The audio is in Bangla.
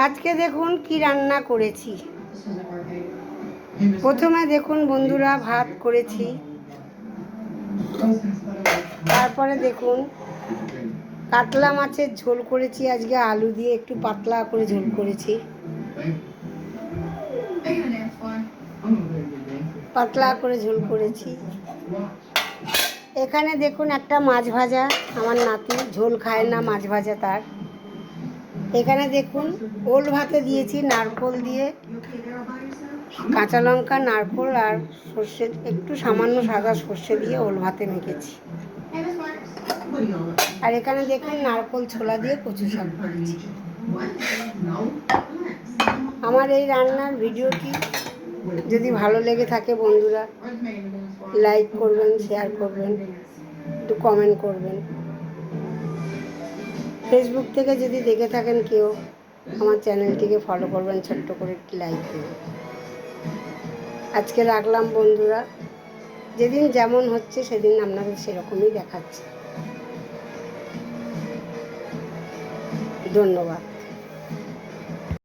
আজকে দেখুন কি রান্না করেছি। প্রথমে দেখুন বন্ধুরা ভাত করেছি, তারপরে দেখুন কাতলা মাছের ঝোল করেছি। আজকে আলু দিয়ে একটু পাতলা করে ঝোল করেছি, পাতলা করে ঝোল করেছি। এখানে দেখুন একটা মাছ ভাজা, আমার নাতি ঝোল খায় না, মাছ ভাজা তার। এখানে দেখুন ওল ভাতে দিয়েছি নারকোল দিয়ে, কাঁচা লঙ্কা, নারকোল আর সর্ষে, একটু সামান্য সাদা সর্ষে দিয়ে ওল ভাতে মেখেছি। আর এখানে দেখুন নারকোল ছোলা দিয়ে কচু শাক করেছি। আমার এই রান্নার ভিডিওটি যদি ভালো লেগে থাকে বন্ধুরা, লাইক করবেন, শেয়ার করবেন, একটু কমেন্ট করবেন। ফেসবুক থেকে যদি দেখে থাকেন কেউ, আমার চ্যানেলটিকে ফলো করবেন, ছোট্ট করে একটি লাইক দেবেন। আজকে রাখলাম বন্ধুরা, যেদিন যেমন হচ্ছে সেদিন আপনাদের সেরকমই দেখাচ্ছে। ধন্যবাদ।